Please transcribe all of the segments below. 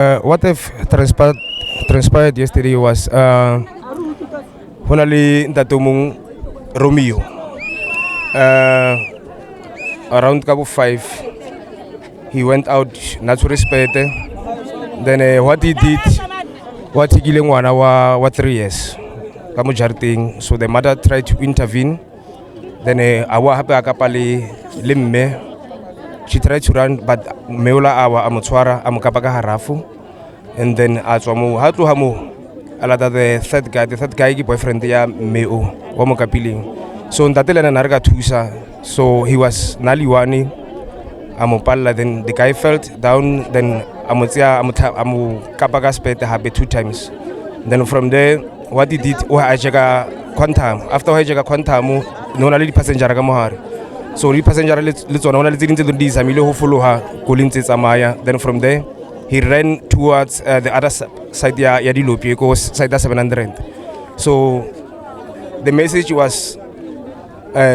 What have transpired yesterday was honali ntatomong Romeo around Cabo 5 he went out not to respect then what he did what he killing ngwana wa 3 years ka mo jarting, so the mother tried to intervene, then awa hape akapale le mme, she tried to run but meola awa amotshwara amokapa ka harafu, and then atswa mo ha tloha mo alata the third guy ke boyfriend ya Meo wa mo kapiling, so ntate lena na re ka thusa, so he was naliwane amopalla, then the guy felt down, then amotsia amokapa ka spete hape 2 times, then from there what he did wa ajeka quantum, after wa ajeka quantum no na le passenger ka mohare, so le passenger le tsona ona le tsedintse le di zamile ho foloha kolintse tsamaya, then from there he ran towards the other side ya Dilopye ko side 700, so the message was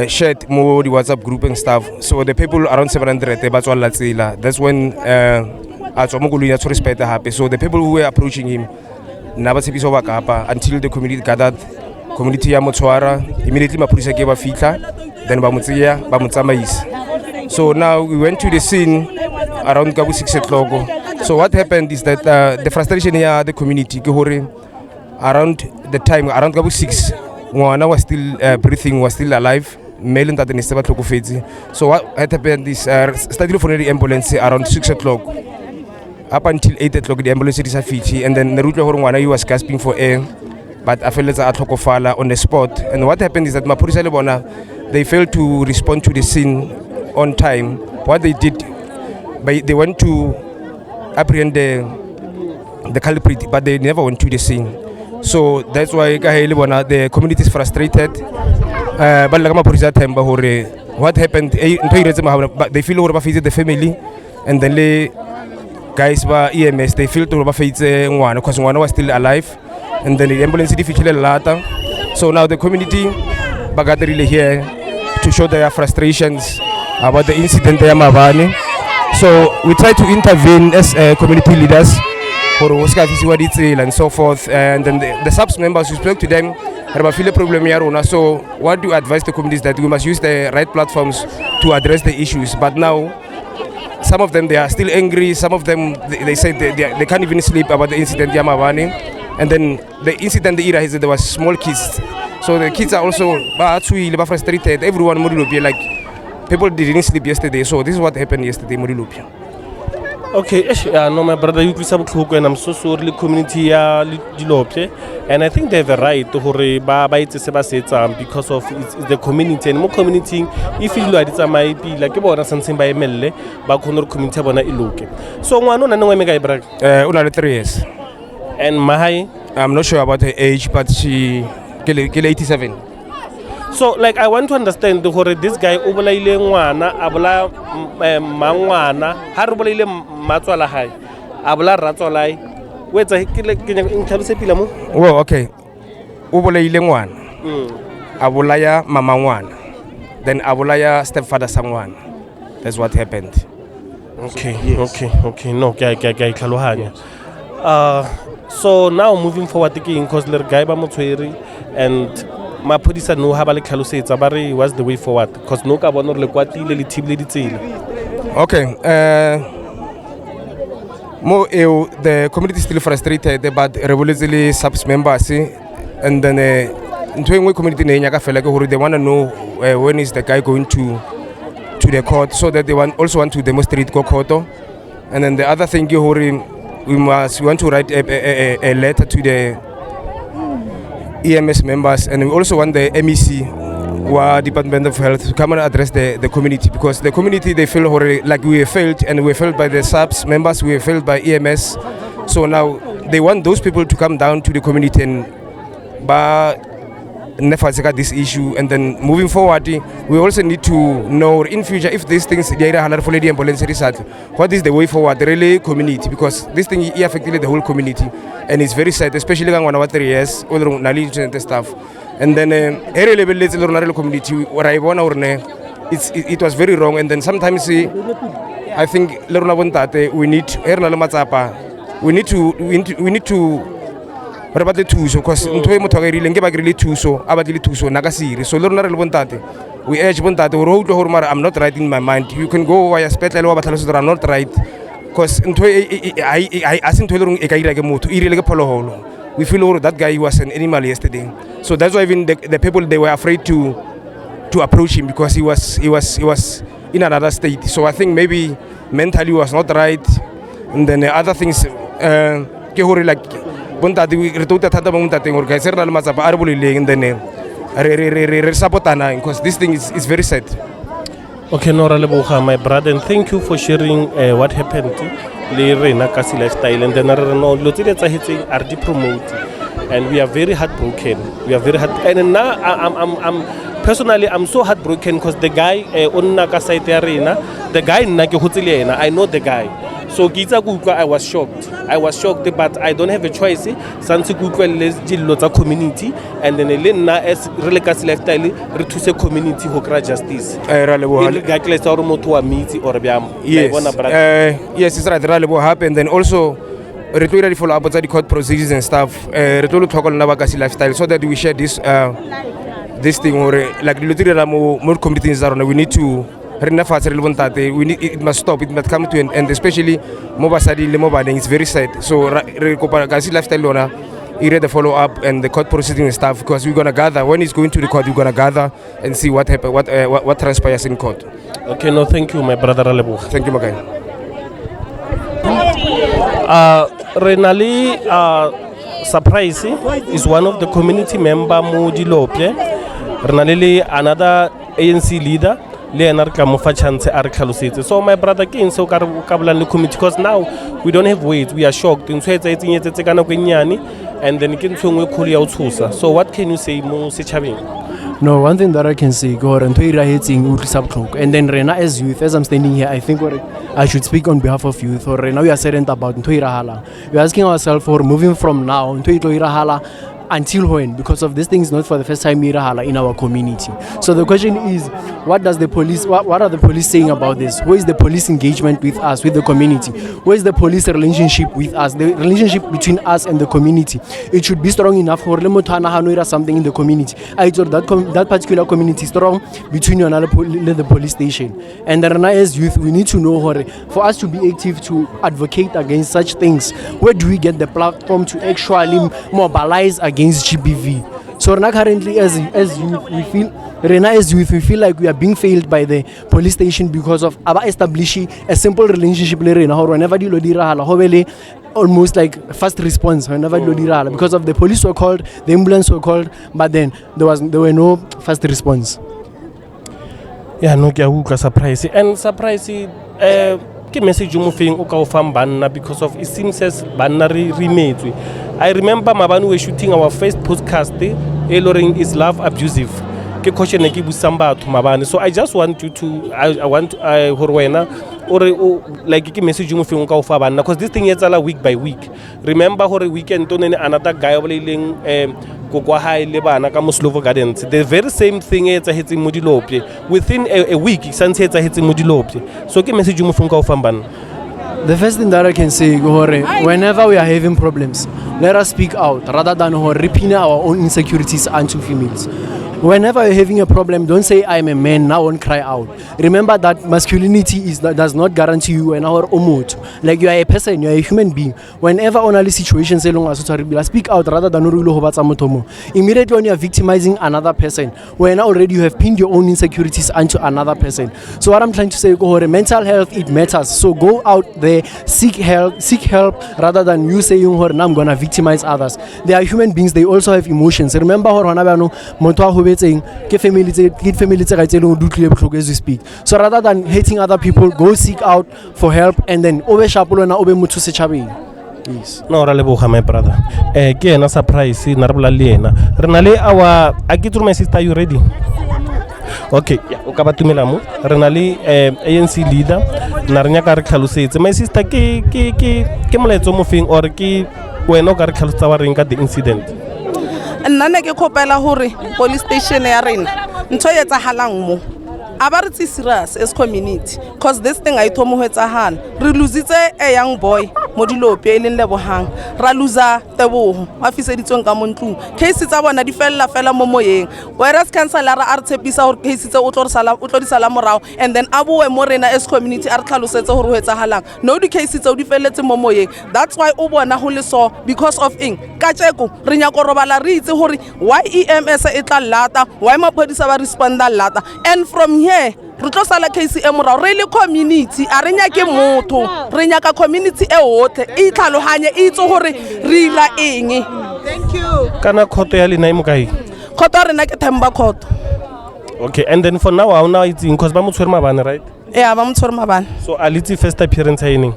shared more the WhatsApp group and stuff, so the people around 700 they batswa latsela, that's when atswa mo kolong ya to respect happy, so the people who were approaching him nabatsepiso ba kapa until the community gathered, community ya motshwara immediately mapulisa ke ba fitla, then ba motseya ba motsamaisa, so now we went to the scene around 6 o'clock. So what happened is that the frustration here the community ke hore around the time around 6 ngwana was still breathing, was still alive, male ntate ne se ba tlhokofetse, so what had happened is started for the ambulance around 6 o'clock up until 8 o'clock the ambulance is fiti, and then Naruto Horwana he was gasping for air but I felt that atlokofala on the spot, and what happened is that mapurisa le bona they failed to respond to the scene on time. What they did, they went to apprehend the culprit but they never went to the scene, so that's why the community is frustrated, but like mapurisa temba hore what happened they feel hore ba face the family, and then le guys ba EMS they feel to ba face ngwana because ngwana was still alive, and then the ambulance di fitlhile lata, so now the community ba gathered here to show their frustrations about the incident ya Mabane, so we try to intervene as community leaders for Oscar Fisiwa detail and so forth, and then the subs members we spoke to them have a feel problem ya rona, so what do you advise the communities that we must use the right platforms to address the issues, but now some of them they are still angry, some of them they say they can't even sleep about the incident Yamavani, and then the incident the era is that there was small kids, so the kids are also frustrated, everyone Murilupia, like people didn't sleep yesterday, so this is what happened yesterday Murilupia. Okay, no, my brother, you and I'm so sorry, community Dilopye, and I think they have a right to because of it's the community and more community. If you like, it's a might be like about something by Melle, but community bona iluke. So one no no mega brag. 3 years. And Mahai, I'm not sure about her age, but she kill 87. So like I want to understand the hore this guy obolaile ngwana abola mangwana ha re bolaile matswala hae abola ratswalai wetsa ke intlhalose pila mo. Oh okay, obolaile ngwana abolaya mama ngwana then abolaya stepfather sa ngwana, that's what happened. Okay, so, yes. Okay no ke itlhalohanya. So now moving forward because le guy ba motshwere and maphodisa no ha ba le tlhalosetsa ba re what's the way forward because no ka bona re le kwatile le thibile ditsela. Okay, the community is still frustrated but revolutely subs members, and then ntwe community ne nya ka fela ke hore they want to know when is the guy going to the court, so that they also want to demonstrate go court, and then the other thing ke hore we want to write a letter to the EMS members, and we also want the MEC or Department of Health to come and address the community, because the community they feel like we have failed, and we have failed by the subs members, we have failed by EMS, so now they want those people to come down to the community and never take this issue, and then moving forward we also need to know in future if these things what is the way forward really community, because this thing affected the whole community and it's very sad, especially when one of 3 years older stuff, and then the community where I want it was very wrong, and then sometimes I think we need we need to re batle thuso because ntho e motho ga irile nke ba ke rile thuso a batle thuso nna ka sire so le rona re le bontate we urge bontate gore o utlwe gore mara I'm not right in my mind you can go wa ya spetlele wa batla I'm not right because ntho a se ntho le rong e ka ira ke motho e irile ke pholoholo we feel that guy was an animal yesterday so that's why even the people they were afraid to approach him because he was in another state so I think maybe mentally he was not right and then other things ke hore like bontate re tota thata ba bontate gore ga se re na le matsapa a re boleleng and then re supportana because this thing is very sad. Okay, Nora Leboga, my brother, and thank you for sharing what happened le rena ka lifestyle and then re no lo tse tsa hetseng are di promote and we are very heartbroken and now I'm personally I'm so heartbroken because the guy onna ka site ya rena the guy nna ke hotsile yena I know the guy so kitsa kutlwa I was shocked but I don't have a choice santse kutlwa le dillo tsa community and then le nna as re ka lifestyle re thuse community ho kra justice ra leboha ga ke letsa gore motho wa mitsi or bya yes it's right ra leboha happen then also re tlo ira di follow up tsa di court procedures and stuff re tlo tlhokolela ba ka lifestyle so that we share this thing or like dilo tse mo communities tsa rona we need to it must stop it must come to an end especially mo basadi le mo baneng it's very sad so re kopa ka lifestyle lona the follow up and the court proceeding and stuff because we're going to gather when he's going to the court we're going to gather and see what happened what transpires in court. Okay, no, thank you my brother Leboga. Thank you Makai. Renali surprise is one of the community member mo Dilopye. Renali another ANC leader le ka mo fa chance a re tlhalosetse so my brother ke so ka bulang le committee because now we don't have weight we are shocked ntse e tsenyetse kana go nyane and then ke ntshongwe kholi ya utshusa so what can you say mo sechabeng? No, one thing that I can say go ntho ira hetseng utlisa botlhoko and then rena as youth as I'm standing here I think I should speak on behalf of youth or rena we are saddened about ntho ira hala we are asking ourselves for moving from now ntho itlo ira hala until when because of this thing is not for the first time in our community so the question is what are the police saying about this? Where is the police engagement with us, with the community? Where is the police relationship with us, the relationship between us and the community? It should be strong enough for something in the community I thought that particular community strong between you and the police station and then as youth we need to know for us to be active to advocate against such things where do we get the platform to actually mobilize against GBV? So currently as youth we feel like we are being failed by the police station because of our establishing a simple relationship whenever dilo di rahala almost like fast response whenever dilo di rahala because of the police were called, the ambulance were called, but then there were no fast response. Yeah, no ke a surprise and surprise ke message mo feng o ka o fang banna because of it seems as banna re metswe. I remember mabanu we shooting our first podcast Eloring is love abusive ke question ke busang batho mabane so I just want you to I want hore wena or like ke message mo feng ka o fa banna because this thing etsala week by week remember hore weekend tonene another guy o boleleng go kwa hae le bana ka Moslovo Gardens the very same thing etsa hetseng mo Dilopye within a week santse etsa hetseng mo Dilopye so ke message mo feng ka o fa banna? The first thing that I can say, whenever we are having problems, let us speak out rather than repeating our own insecurities onto females. Whenever you're having a problem, don't say I'm a man, now won't cry out. Remember that masculinity does not guarantee you an hour or like you are a person, you are a human being. Whenever on a situation speak out rather than immediately when you are victimizing another person, when already you have pinned your own insecurities onto another person. So what I'm trying to say, mental health, it matters. So go out there, seek help rather than you saying I'm gonna victimize others. They are human beings, they also have emotions. Remember ke family tse ga tselo dutlile botlhoko as we speak so rather than hating other people go seek out for help and then obe sharp lona obe motho setšhabeng. Yes, no ra leboga my brother ke ena surprise na re bola le ena re na le our my sister, you ready? Okay, o ka batumela mo re na le ANC leader na re nya ka re tlhalosetse my sister ke moletso mo feng or ke wena o ka re tlhalosetse wa reng ka the incident? Nna ne ke khopela hore police station ya rena ntho e etsahalang mo aba re serious as community because this thing I thomo ho etsahala re lositse a young boy mo Dilopye e leng Lebohang ra loser Teboho wa fiseditsweng ka mo ntlong case tsa bona di fella mo moyeng whereas councillor a re tshepisa hore case tse o tlo di sala morao and then a boe mo rena as community a re tlhalosetse hore ho etsahalang no di case tse o di felletse mo moyeng that's why o bona ho le so because of eng ka tsheko re nya go robala re itse hore why EMS e tla lata why maphodisa ba responda lata and from here re tlo sala case e morao re le community a re nya ke motho re nya ka community e hotle e tlhalohanye e itse hore re ila eng. Thank you. Kana khoto ya lena e mokae? Khoto rena ke Themba khoto. Okay, and then for now it's in cause ba mo tshwere mabane, right? Yeah, ba mo tshwere mabane. So aliti first appearance ha ene.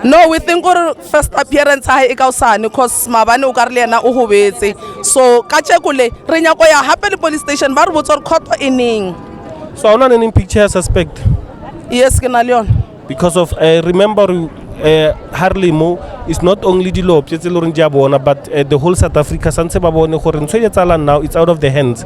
No, we think our first appearance ha e ka usane cause mabane o ka re le yena o hobetse. So ka tshekole re nya go ya hape le police station ba re botsa re khoto eneng. So I don't picture suspect. Yes, ke na le yona. Because of remember Harley Mo is not only Dilopye tse loreng dia bona but the whole South Africa santse ba bone gore ntse e tsala now it's out of the hands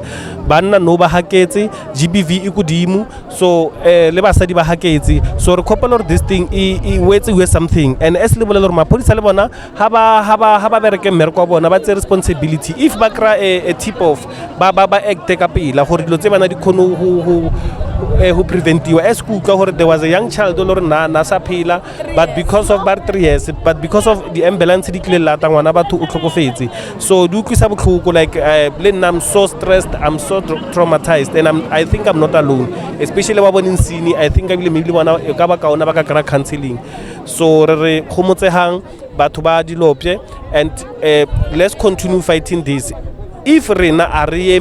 banna no ba haketse GBV e kodimo so le basadi ba haketse so re khopela this thing e wetse we something and as le bolela gore maphodisa le bona ha ba bereke mmereko wa bona ba tse responsibility if ba kra a tip off ba act ka pela gore dilo tse bana di khono who preventiwa as kuka gore there was a young child lor na sa phela but because of bar 3 years but because of the ambulance di kile lata ngwana batho o tlhokofetse so di utlwisa botlhoko like I'm so stressed, I'm so traumatized and I think I'm not alone especially ba bonin sini I think I bile maybe bona e ka ba kaona ba ka kra counseling so re khomotsehang batho ba Dilopye and let's continue fighting this. If Rena re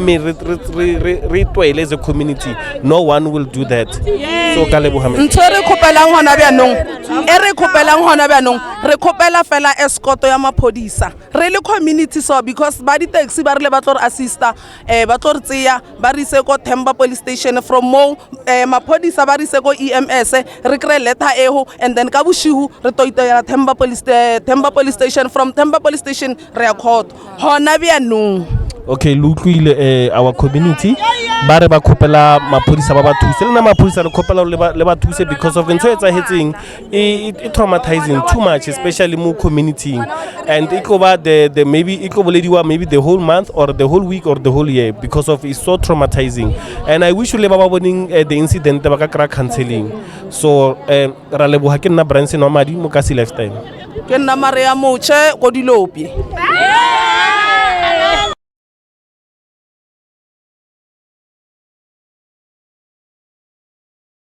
as a community, no one will do that. So Kalebo Hammanskraal. Ntore khopelang hona byanong. E re khopelang hona byanong. Re khopela fela escort ya maphodisa. Re le community so because ba di taxi ba re le ba tlo re assista ba tlo re tseya ba re se ko Themba police station from mo maphodisa ba re se ko EMS re kre letter eho and then ka boshihu re toitela Themba police station from Themba police station re ya court. Hona byanong. Okay, lutlwile our community ba re ba khopela maphodisa ba thuse le na maphodisa re khopela le ba thuse because of ntse etsa hetseng it traumatizing too much especially mo community and it over the maybe it bolediwa maybe the whole month or the whole week or the whole year because of it's so traumatizing and I wish le ba boning the incident ba ka kra counseling so ra leboha ke nna Branson wa madi mo kasi lifestyle ke nna Maria Moche go Dilopye.